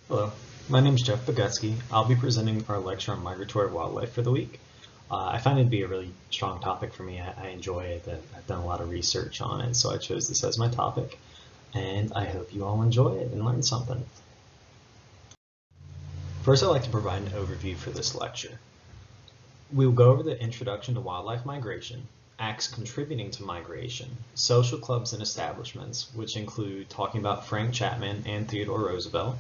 Hello, my name is Jeff Mbcc. I'll be presenting our lecture on migratory wildlife for the week. I find it to be a really strong topic for me. I enjoy it. I've done a lot of research on it, so I chose this as my topic. And I hope you all enjoy it and learn something. First, I'd like to provide an overview for this lecture. We will go over the introduction to wildlife migration, acts contributing to migration, social clubs and establishments, which include talking about Frank Chapman and Theodore Roosevelt.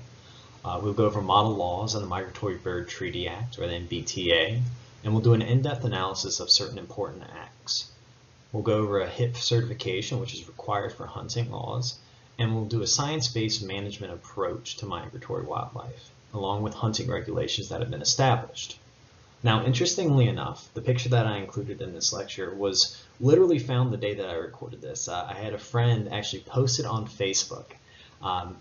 We'll go over model laws and the Migratory Bird Treaty Act, or the MBTA, and we'll do an in-depth analysis of certain important acts. We'll go over a HIP certification, which is required for hunting laws, and we'll do a science-based management approach to migratory wildlife, along with hunting regulations that have been established. Now, interestingly enough, the picture that I included in this lecture was literally found the day that I recorded this. I had a friend actually post it on Facebook.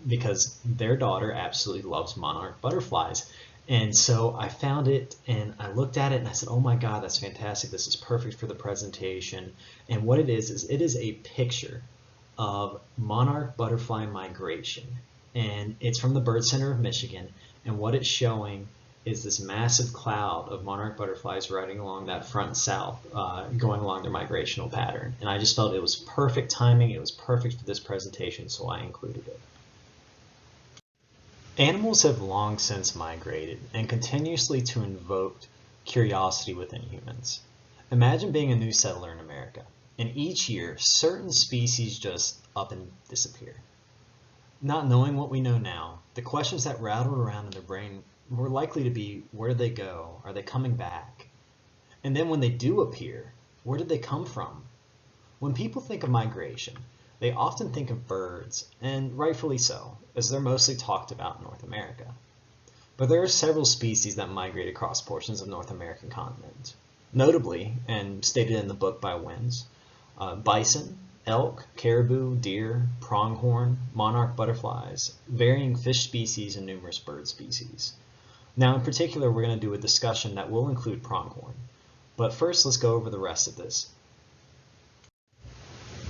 Because their daughter absolutely loves monarch butterflies. And so I found it and I looked at it and I said, oh my God, that's fantastic. This is perfect for the presentation. And what it is it is a picture of monarch butterfly migration. And it's from the Bird Center of Michigan. And what it's showing is this massive cloud of monarch butterflies riding along that front south, going along their migrational pattern. And I just felt it was perfect timing. It was perfect for this presentation, so I included it. Animals have long since migrated and continuously to invoke curiosity within humans. Imagine being a new settler in America, and each year certain species just up and disappear. Not knowing what we know now, the questions that rattled around in their brain were likely to be, where did they go? Are they coming back? And then when they do appear, where did they come from? When people think of migration, they often think of birds, and rightfully so, as they're mostly talked about in North America. But there are several species that migrate across portions of North American continent. Notably, and stated in the book by Wins, bison, elk, caribou, deer, pronghorn, monarch butterflies, varying fish species, and numerous bird species. Now in particular, we're going to do a discussion that will include pronghorn. But first, let's go over the rest of this.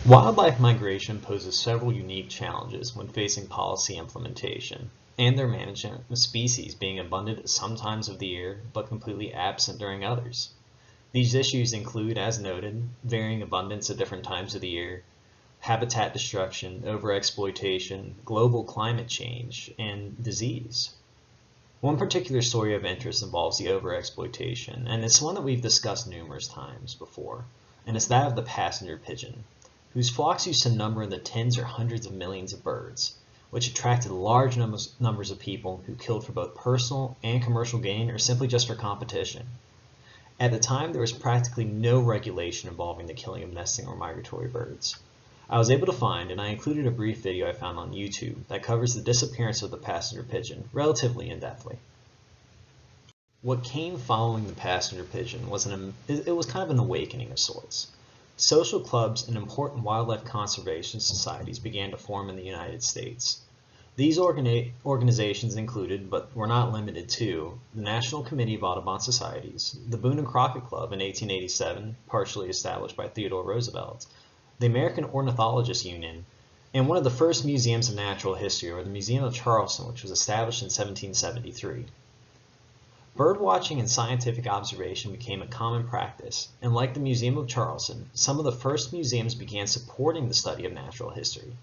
Wildlife migration poses several unique challenges when facing policy implementation and their management of species being abundant at some times of the year but completely absent during others. These issues include, as noted, varying abundance at different times of the year, habitat destruction, overexploitation, global climate change, and disease. One particular story of interest involves the overexploitation, and it's one that we've discussed numerous times before, and it's that of the passenger pigeon, whose flocks used to number in the tens or hundreds of millions of birds, which attracted large numbers of people who killed for both personal and commercial gain or simply just for competition. At the time, there was practically no regulation involving the killing of nesting or migratory birds. I was able to find, and I included a brief video I found on YouTube that covers the disappearance of the passenger pigeon relatively in-depthly. What came following the passenger pigeon was it was kind of an awakening of sorts. Social clubs and important wildlife conservation societies began to form in the United States. These organizations included, but were not limited to, the National Committee of Audubon Societies, the Boone and Crockett Club in 1887, partially established by Theodore Roosevelt, the American Ornithologists Union, and one of the first museums of natural history, or the Museum of Charleston, which was established in 1773. Birdwatching and scientific observation became a common practice, and like the Museum of Charleston, some of the first museums began supporting the study of natural history.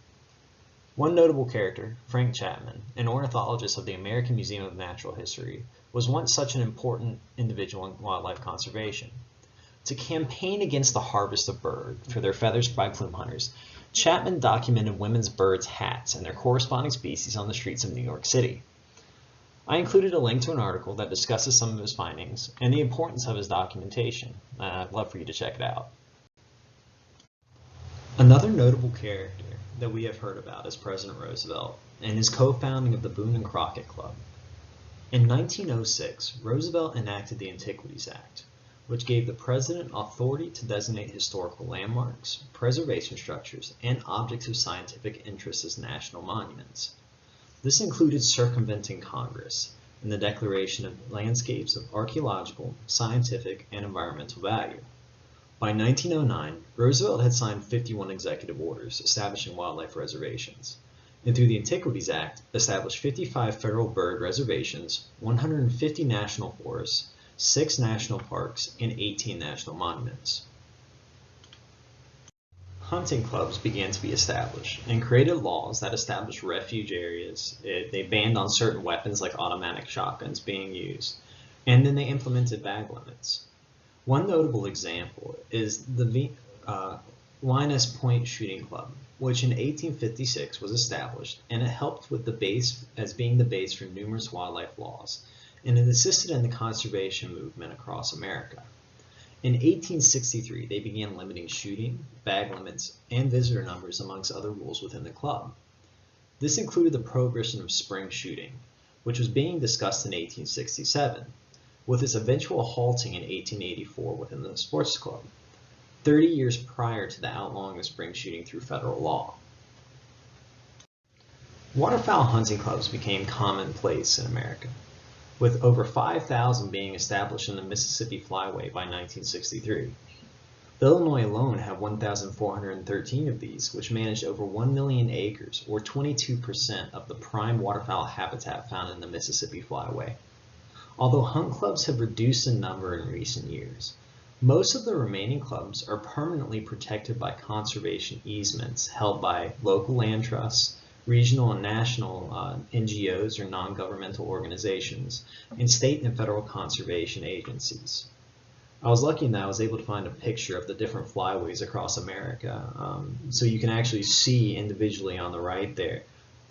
One notable character, Frank Chapman, an ornithologist of the American Museum of Natural History, was once such an important individual in wildlife conservation. To campaign against the harvest of birds for their feathers by plume hunters, Chapman documented women's birds' hats and their corresponding species on the streets of New York City. I included a link to an article that discusses some of his findings and the importance of his documentation. I'd love for you to check it out. Another notable character that we have heard about is President Roosevelt and his co-founding of the Boone and Crockett Club. In 1906, Roosevelt enacted the Antiquities Act, which gave the president authority to designate historical landmarks, preservation structures, and objects of scientific interest as national monuments. This included circumventing Congress in the declaration of landscapes of archaeological, scientific, and environmental value. By 1909, Roosevelt had signed 51 executive orders establishing wildlife reservations. and through the Antiquities Act, established 55 federal bird reservations, 150 national forests, 6 national parks, and 18 national monuments. Hunting clubs began to be established and created laws that established refuge areas. They banned on certain weapons like automatic shotguns being used, and then they implemented bag limits. One notable example is the Linus Point Shooting Club, which in 1856 was established, and it helped with the base as being the base for numerous wildlife laws, and it assisted in the conservation movement across America. In 1863, they began limiting shooting, bag limits, and visitor numbers amongst other rules within the club. This included the prohibition of spring shooting, which was being discussed in 1867, with its eventual halting in 1884 within the sports club, 30 years prior to the outlawing of spring shooting through federal law. Waterfowl hunting clubs became commonplace in America, with over 5,000 being established in the Mississippi Flyway by 1963. Illinois alone had 1,413 of these, which managed over 1 million acres, or 22% of the prime waterfowl habitat found in the Mississippi Flyway. Although hunt clubs have reduced in number in recent years, most of the remaining clubs are permanently protected by conservation easements held by local land trusts, regional and national NGOs or non-governmental organizations, and state and federal conservation agencies. I was lucky in that I was able to find a picture of the different flyways across America, so you can actually see individually on the right there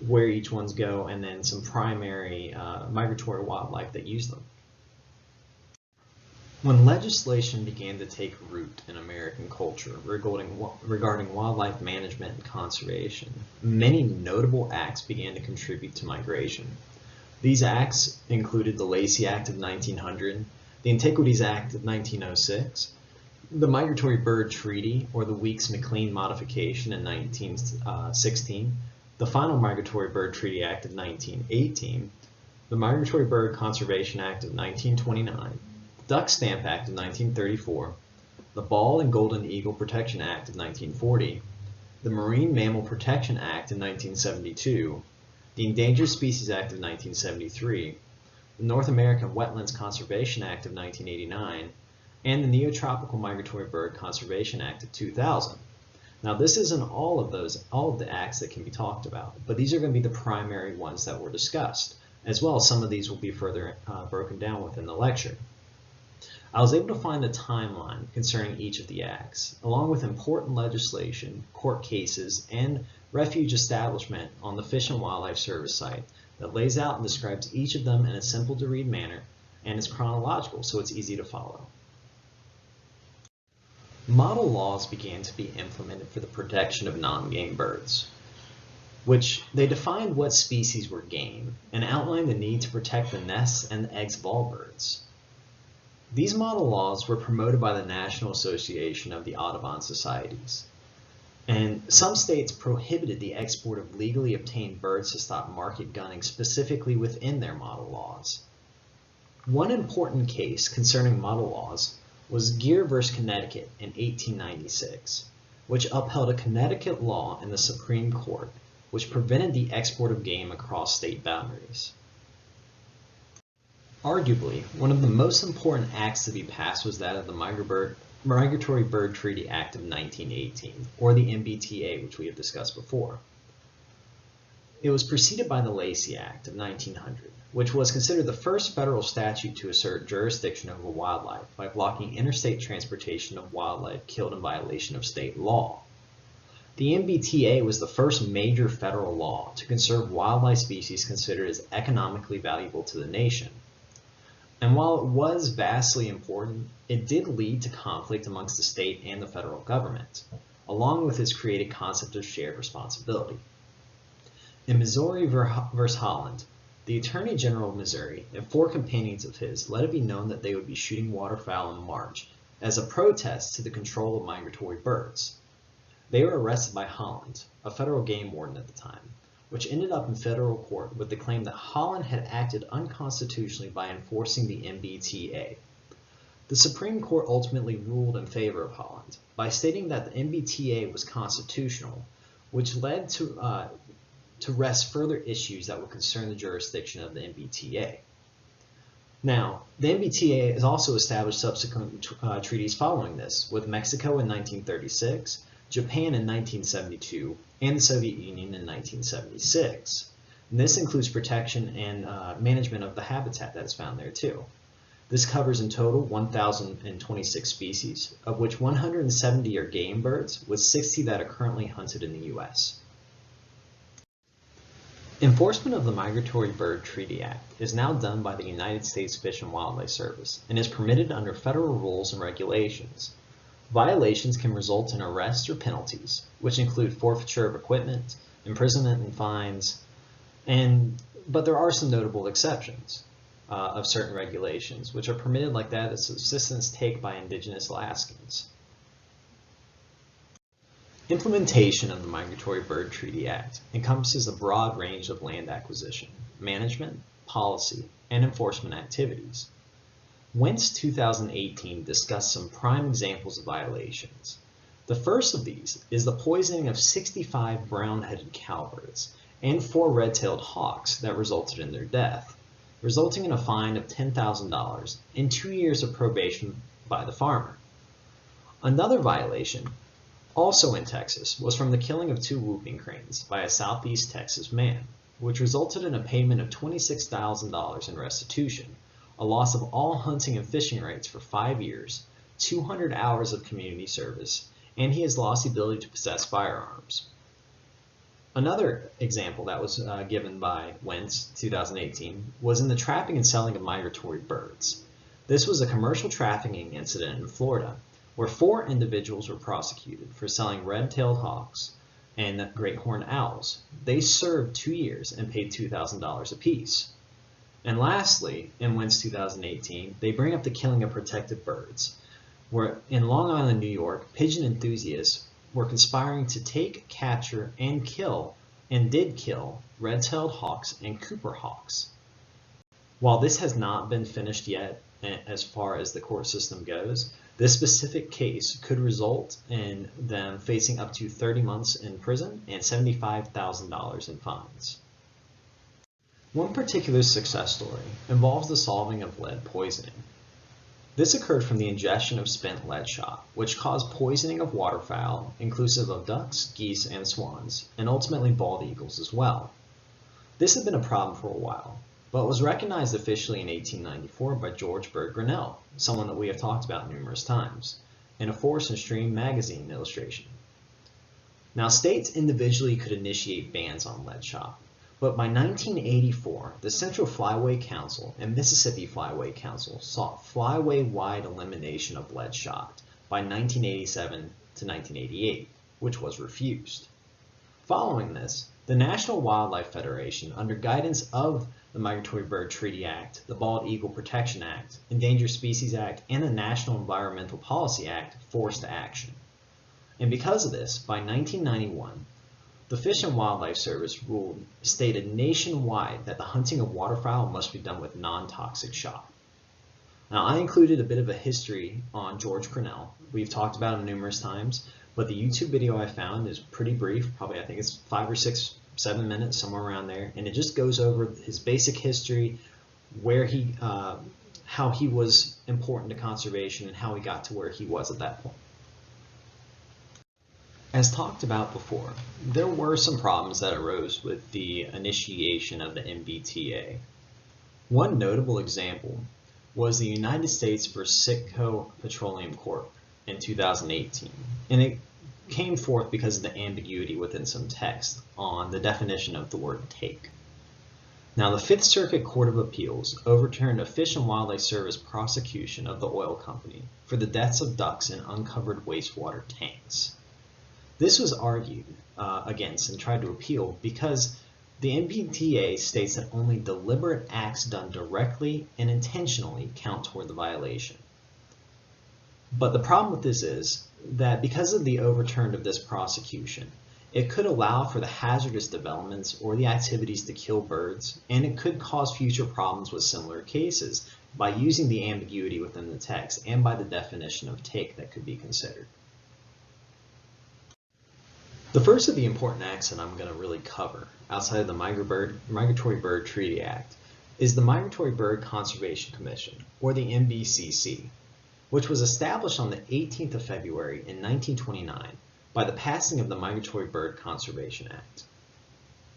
where each ones go, and then some primary migratory wildlife that use them. When legislation began to take root in American culture regarding wildlife management and conservation, many notable acts began to contribute to migration. These acts included the Lacey Act of 1900, the Antiquities Act of 1906, the Migratory Bird Treaty, or the Weeks-McLean Modification in 1916, the final Migratory Bird Treaty Act of 1918, the Migratory Bird Conservation Act of 1929, Duck Stamp Act of 1934, the Bald and Golden Eagle Protection Act of 1940, the Marine Mammal Protection Act of 1972, the Endangered Species Act of 1973, the North American Wetlands Conservation Act of 1989, and the Neotropical Migratory Bird Conservation Act of 2000. Now, this isn't all of the acts that can be talked about, but these are going to be the primary ones that were discussed. As well, some of these will be further broken down within the lecture. I was able to find the timeline concerning each of the acts, along with important legislation, court cases, and refuge establishment on the Fish and Wildlife Service site that lays out and describes each of them in a simple to read manner and is chronological, so it's easy to follow. Model laws began to be implemented for the protection of non-game birds, which they defined what species were game and outlined the need to protect the nests and the eggs of all birds. These model laws were promoted by the National Association of the Audubon Societies, and some states prohibited the export of legally obtained birds to stop market gunning specifically within their model laws. One important case concerning model laws was Geer v. Connecticut in 1896, which upheld a Connecticut law in the Supreme Court which prevented the export of game across state boundaries. Arguably, one of the most important acts to be passed was that of the Migratory Bird Treaty Act of 1918, or the MBTA, which we have discussed before. It was preceded by the Lacey Act of 1900, which was considered the first federal statute to assert jurisdiction over wildlife by blocking interstate transportation of wildlife killed in violation of state law. The MBTA was the first major federal law to conserve wildlife species considered as economically valuable to the nation. And while it was vastly important, it did lead to conflict amongst the state and the federal government, along with its created concept of shared responsibility. In Missouri versus Holland, the Attorney General of Missouri and 4 companions of his let it be known that they would be shooting waterfowl in March as a protest to the control of migratory birds. They were arrested by Holland, a federal game warden at the time, which ended up in federal court with the claim that Holland had acted unconstitutionally by enforcing the MBTA. The Supreme Court ultimately ruled in favor of Holland by stating that the MBTA was constitutional, which led to to rest further issues that would concern the jurisdiction of the MBTA. Now, the MBTA has also established subsequent treaties following this, with Mexico in 1936, Japan in 1972, and the Soviet Union in 1976. And this includes protection and management of the habitat that is found there too. This covers in total 1,026 species, of which 170 are game birds, with 60 that are currently hunted in the U.S. Enforcement of the Migratory Bird Treaty Act is now done by the United States Fish and Wildlife Service and is permitted under federal rules and regulations. Violations can result in arrests or penalties, which include forfeiture of equipment, imprisonment and fines, but there are some notable exceptions of certain regulations, which are permitted, like that of subsistence take by indigenous Alaskans. Implementation of the Migratory Bird Treaty Act encompasses a broad range of land acquisition, management, policy, and enforcement activities. WENT's 2018 discussed some prime examples of violations. The first of these is the poisoning of 65 brown-headed cowbirds and 4 red-tailed hawks that resulted in their death, resulting in a fine of $10,000 and 2 years of probation by the farmer. Another violation, also in Texas, was from the killing of 2 whooping cranes by a Southeast Texas man, which resulted in a payment of $26,000 in restitution, a loss of all hunting and fishing rights for 5 years, 200 hours of community service, and he has lost the ability to possess firearms. Another example that was given by WENT's 2018 was in the trapping and selling of migratory birds. This was a commercial trafficking incident in Florida where 4 individuals were prosecuted for selling red-tailed hawks and great horned owls. They served 2 years and paid $2,000 apiece. And lastly, in WENT's 2018, they bring up the killing of protected birds, where in Long Island, New York, pigeon enthusiasts were conspiring to take, capture, and kill, and did kill, red-tailed hawks and Cooper hawks. While this has not been finished yet as far as the court system goes, this specific case could result in them facing up to 30 months in prison and $75,000 in fines. One particular success story involves the solving of lead poisoning. This occurred from the ingestion of spent lead shot, which caused poisoning of waterfowl, inclusive of ducks, geese, and swans, and ultimately bald eagles as well. This had been a problem for a while, but was recognized officially in 1894 by George Bird Grinnell, someone that we have talked about numerous times, in a Forest and Stream magazine illustration. Now, states individually could initiate bans on lead shot, but by 1984, the Central Flyway Council and Mississippi Flyway Council sought flyway-wide elimination of lead shot by 1987 to 1988, which was refused. Following this, the National Wildlife Federation, under guidance of the Migratory Bird Treaty Act, the Bald Eagle Protection Act, Endangered Species Act, and the National Environmental Policy Act, forced action. And because of this, by 1991, the Fish and Wildlife Service stated nationwide that the hunting of waterfowl must be done with non-toxic shot. Now, I included a bit of a history on George Grinnell. We've talked about him numerous times, but the YouTube video I found is pretty brief, probably I think it's 5 or 6, 7 minutes, somewhere around there, and it just goes over his basic history, where how he was important to conservation, and how he got to where he was at that point. As talked about before, there were some problems that arose with the initiation of the MBTA. One notable example was the United States versus Citgo Petroleum Corp. In 2018, and it came forth because of the ambiguity within some text on the definition of the word take. Now, the Fifth Circuit Court of Appeals overturned a Fish and Wildlife Service prosecution of the oil company for the deaths of ducks in uncovered wastewater tanks. This was argued against and tried to appeal because the MBTA states that only deliberate acts done directly and intentionally count toward the violation. But the problem with this is that because of the overturn of this prosecution, it could allow for the hazardous developments or the activities to kill birds, and it could cause future problems with similar cases by using the ambiguity within the text and by the definition of take that could be considered. The first of the important acts that I'm going to really cover outside of the Migratory Bird Treaty Act is the Migratory Bird Conservation Commission, or the MBCC, which was established on the 18th of February in 1929 by the passing of the Migratory Bird Conservation Act.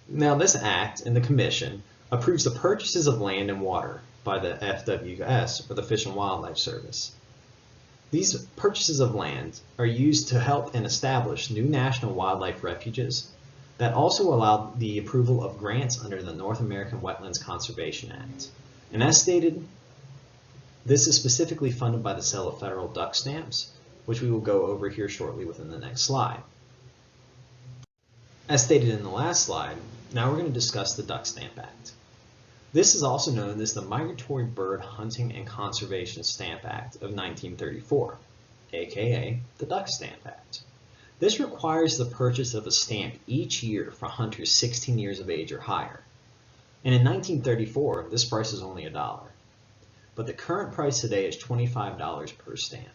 Now, this act and the commission approves the purchases of land and water by the FWS, or the Fish and Wildlife Service. These purchases of land are used to help and establish new national wildlife refuges that also allow the approval of grants under the North American Wetlands Conservation Act. And as stated, this is specifically funded by the sale of federal duck stamps, which we will go over here shortly within the next slide. As stated in the last slide, now we're going to discuss the Duck Stamp Act. This is also known as the Migratory Bird Hunting and Conservation Stamp Act of 1934, aka the Duck Stamp Act. This requires the purchase of a stamp each year for hunters 16 years of age or higher. And in 1934, this price is only $1. But the current price today is $25 per stamp.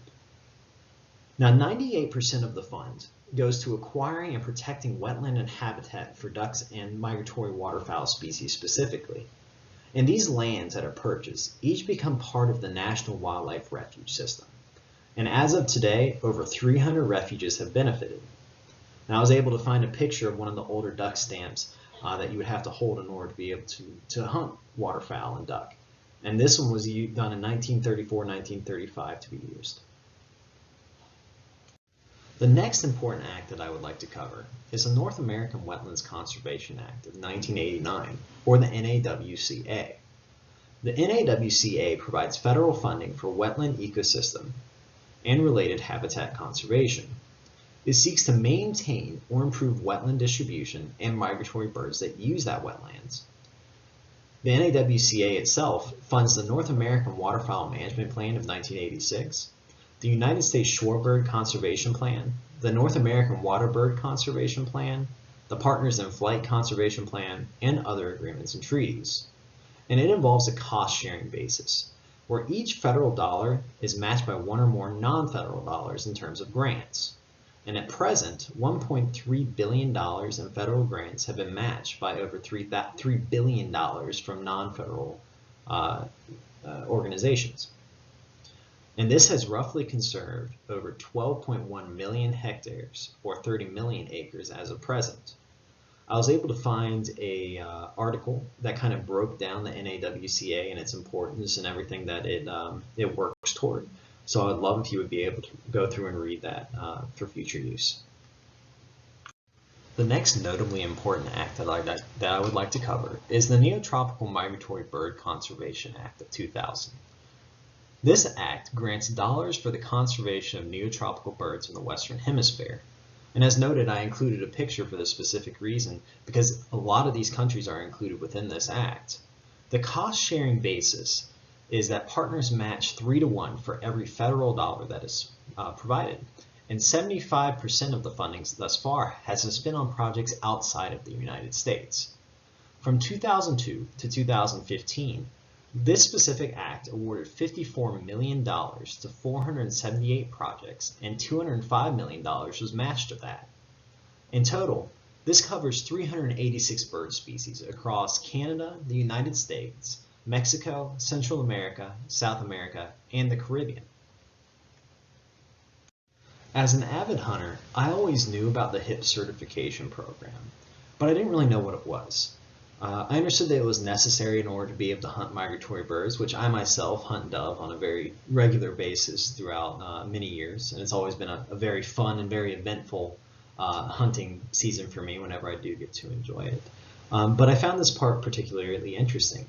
Now, 98% of the fund goes to acquiring and protecting wetland and habitat for ducks and migratory waterfowl species specifically. And these lands that are purchased each become part of the National Wildlife Refuge System. And as of today, over 300 refuges have benefited. Now, I was able to find a picture of one of the older duck stamps that you would have to hold in order to be able to hunt waterfowl and duck. And this one was done in 1934, 1935 to be used. The next important act that I would like to cover is the North American Wetlands Conservation Act of 1989, or the NAWCA. The NAWCA provides federal funding for wetland ecosystem and related habitat conservation. It seeks to maintain or improve wetland distribution and migratory birds that use that wetlands. The NAWCA itself funds the North American Waterfowl Management Plan of 1986, the United States Shorebird Conservation Plan, the North American Waterbird Conservation Plan, the Partners in Flight Conservation Plan, and other agreements and treaties. And it involves a cost-sharing basis, where each federal dollar is matched by one or more non-federal dollars in terms of grants. And at present, $1.3 billion in federal grants have been matched by over $3 billion from non-federal organizations. And this has roughly conserved over 12.1 million hectares, or 30 million acres as of present. I was able to find a article that kind of broke down the NAWCA and its importance and everything that it works toward. So I would love if you would be able to go through and read that for future use. The next notably important act that I would like to cover is the Neotropical Migratory Bird Conservation Act of 2000. This act grants dollars for the conservation of neotropical birds in the Western Hemisphere. And as noted, I included a picture for this specific reason because a lot of these countries are included within this act. The cost-sharing basis is that partners match 3-to-1 for every federal dollar that is provided. And 75% of the funding thus far has been spent on projects outside of the United States. From 2002 to 2015, this specific act awarded $54 million to 478 projects, and $205 million was matched to that. In total, this covers 386 bird species across Canada, the United States, Mexico, Central America, South America, and the Caribbean. As an avid hunter, I always knew about the HIP certification program, but I didn't really know what it was. I understood that it was necessary in order to be able to hunt migratory birds, which I myself hunt dove on a very regular basis throughout many years, and it's always been a very fun and very eventful hunting season for me whenever I do get to enjoy it. But I found this part particularly interesting.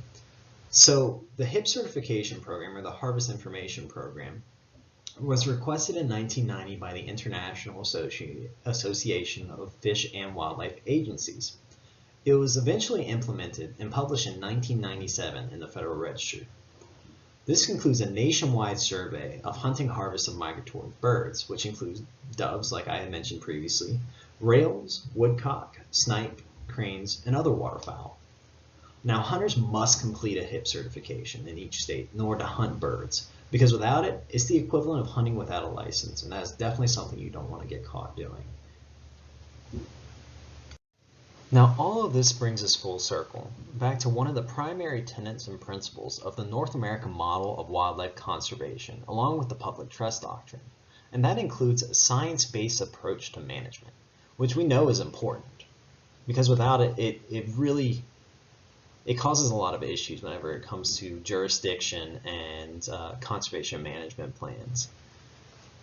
So the HIP certification program, or the Harvest Information Program, was requested in 1990 by the International Association of Fish and Wildlife Agencies. It was eventually implemented and published in 1997 in the Federal Register. This concludes a nationwide survey of hunting harvests of migratory birds, which includes doves, like I had mentioned previously, rails, woodcock, snipe, cranes, and other waterfowl. Now, hunters must complete a HIP certification in each state in order to hunt birds, because without it, it's the equivalent of hunting without a license, and that's definitely something you don't want to get caught doing. Now, all of this brings us full circle, back to one of the primary tenets and principles of the North American model of wildlife conservation, along with the public trust doctrine, and that includes a science-based approach to management, which we know is important, because without it, it causes a lot of issues whenever it comes to jurisdiction and conservation management plans.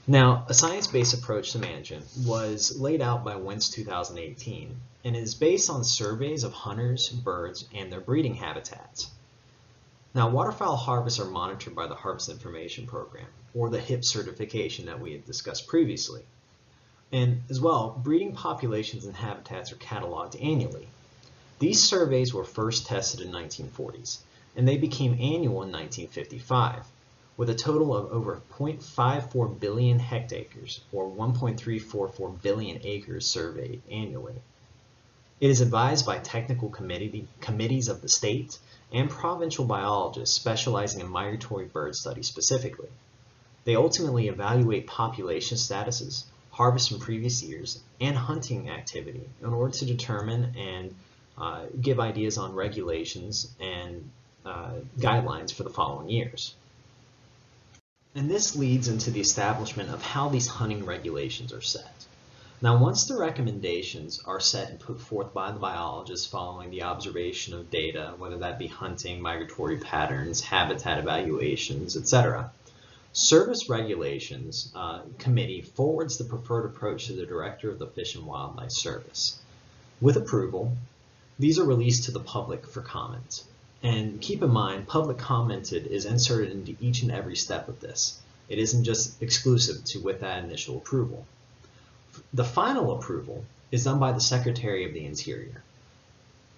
Now, a science-based approach to management was laid out by Wentz 2018 and is based on surveys of hunters, birds, and their breeding habitats. Now, waterfowl harvests are monitored by the Harvest Information Program, or the HIP certification that we had discussed previously. And as well, breeding populations and habitats are cataloged annually. These surveys were first tested in the 1940s, and they became annual in 1955. With a total of over 0.54 billion hectares, or 1.344 billion acres surveyed annually. It is advised by technical committees of the state and provincial biologists specializing in migratory bird studies specifically. They ultimately evaluate population statuses, harvests from previous years, and hunting activity in order to determine and give ideas on regulations and guidelines for the following years. And this leads into the establishment of how these hunting regulations are set. Now, once the recommendations are set and put forth by the biologists following the observation of data, whether that be hunting, migratory patterns, habitat evaluations, etc., Service Regulations Committee forwards the preferred approach to the Director of the Fish and Wildlife Service. With approval, these are released to the public for comment. And keep in mind, public commented is inserted into each and every step of this. It isn't just exclusive to with that initial approval. The final approval is done by the Secretary of the Interior.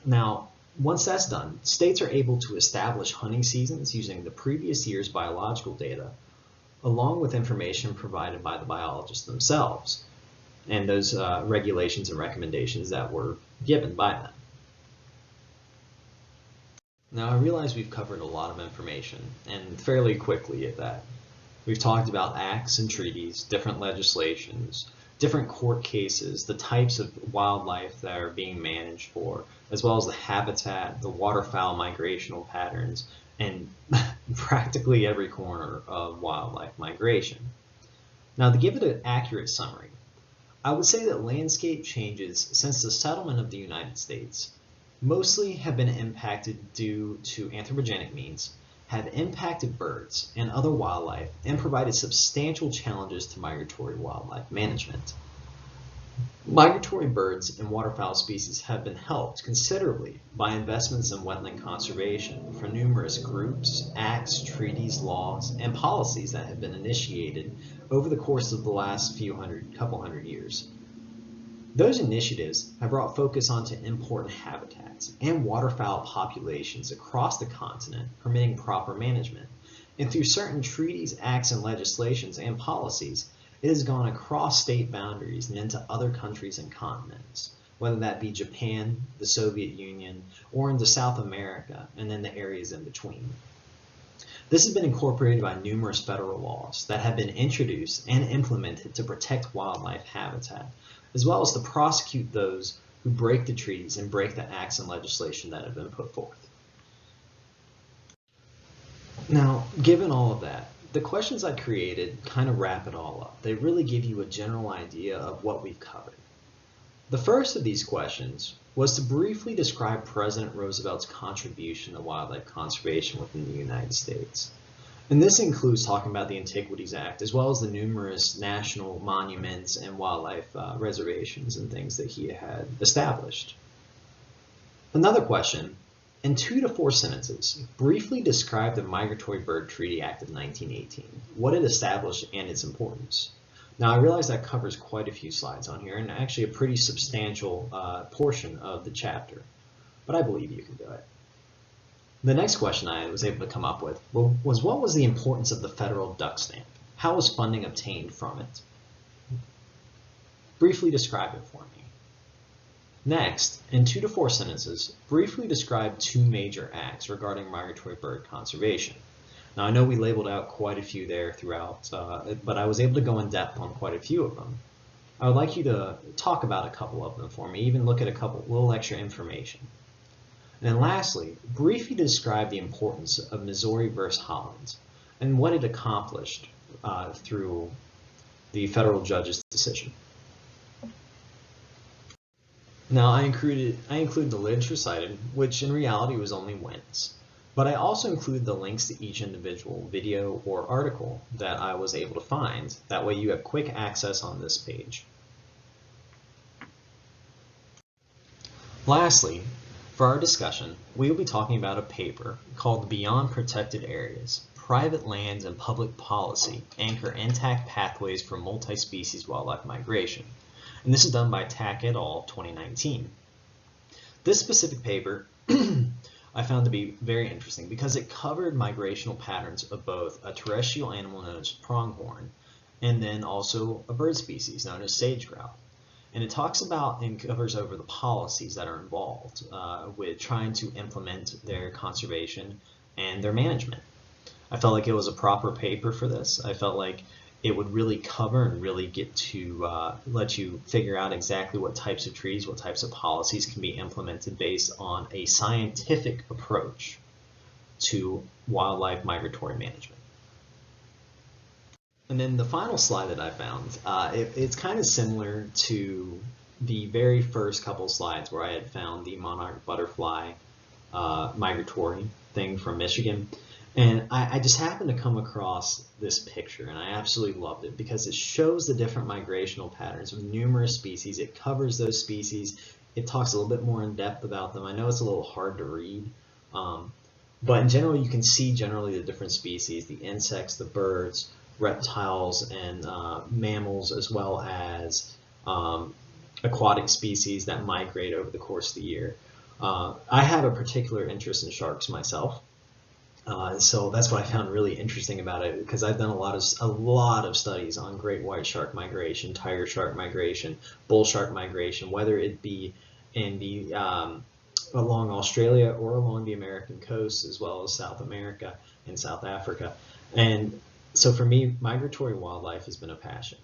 Now, once that's done, states are able to establish hunting seasons using the previous year's biological data, along with information provided by the biologists themselves, and those regulations and recommendations that were given by them. Now, I realize we've covered a lot of information, and fairly quickly at that. We've talked about acts and treaties, different legislations, different court cases, the types of wildlife that are being managed for, as well as the habitat, the waterfowl migrational patterns, and practically every corner of wildlife migration. Now, to give it an accurate summary, I would say that landscape changes since the settlement of the United States mostly have been impacted due to anthropogenic means, have impacted birds and other wildlife, and provided substantial challenges to migratory wildlife management. Migratory birds and waterfowl species have been helped considerably by investments in wetland conservation for numerous groups, acts, treaties, laws, and policies that have been initiated over the course of the last couple hundred years. Those initiatives have brought focus onto important habitats and waterfowl populations across the continent, permitting proper management. And through certain treaties, acts, and legislations and policies, it has gone across state boundaries and into other countries and continents, whether that be Japan, the Soviet Union, or into South America, and then the areas in between. This has been incorporated by numerous federal laws that have been introduced and implemented to protect wildlife habitat, as well as to prosecute those who break the treaties and break the acts and legislation that have been put forth. Now, given all of that, the questions I created kind of wrap it all up. They really give you a general idea of what we've covered. The first of these questions was to briefly describe President Roosevelt's contribution to wildlife conservation within the United States. And this includes talking about the Antiquities Act, as well as the numerous national monuments and wildlife reservations and things that he had established. Another question, in 2 to 4 sentences, briefly describe the Migratory Bird Treaty Act of 1918, what it established and its importance. Now, I realize that covers quite a few slides on here, and actually a pretty substantial portion of the chapter, but I believe you can do it. The next question I was able to come up with was, what was the importance of the federal duck stamp? How was funding obtained from it? Briefly describe it for me. Next, in 2 to 4 sentences, briefly describe 2 major acts regarding migratory bird conservation. Now, I know we labeled out quite a few there throughout, but I was able to go in depth on quite a few of them. I would like you to talk about a couple of them for me, even look at a couple little extra information. And then lastly, briefly describe the importance of Missouri versus Holland and what it accomplished through the federal judge's decision. Now I include the literature cited, which in reality was only wins. But I also include the links to each individual video or article that I was able to find. That way you have quick access on this page. Lastly, for our discussion, we will be talking about a paper called Beyond Protected Areas, Private Lands and Public Policy Anchor Intact Pathways for Multi-Species Wildlife Migration. And this is done by Tack et al. 2019. This specific paper I found to be very interesting because it covered migrational patterns of both a terrestrial animal known as pronghorn and then also a bird species known as sage-grouse. And it talks about and covers over the policies that are involved with trying to implement their conservation and their management. I felt like it was a proper paper for this. I felt like it would really cover and really get to let you figure out exactly what types of trees, what types of policies can be implemented based on a scientific approach to wildlife migratory management. And then the final slide that I found, it's kind of similar to the very first couple slides where I had found the monarch butterfly migratory thing from Michigan. And I just happened to come across this picture, and I absolutely loved it because it shows the different migrational patterns of numerous species. It covers those species. It talks a little bit more in depth about them. I know it's a little hard to read, but in general, you can see generally the different species, the insects, the birds, reptiles, and mammals, as well as aquatic species that migrate over the course of the year. I have a particular interest in sharks myself. So that's what I found really interesting about it, because I've done a lot of studies on great white shark migration, tiger shark migration, bull shark migration, whether it be in the along Australia or along the American coast, as well as South America and South Africa. And so for me, migratory wildlife has been a passion.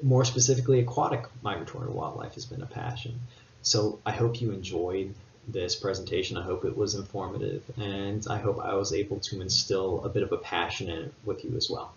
More specifically, aquatic migratory wildlife has been a passion. So I hope you enjoyed this presentation. I hope it was informative, and I hope I was able to instill a bit of a passion in it with you as well.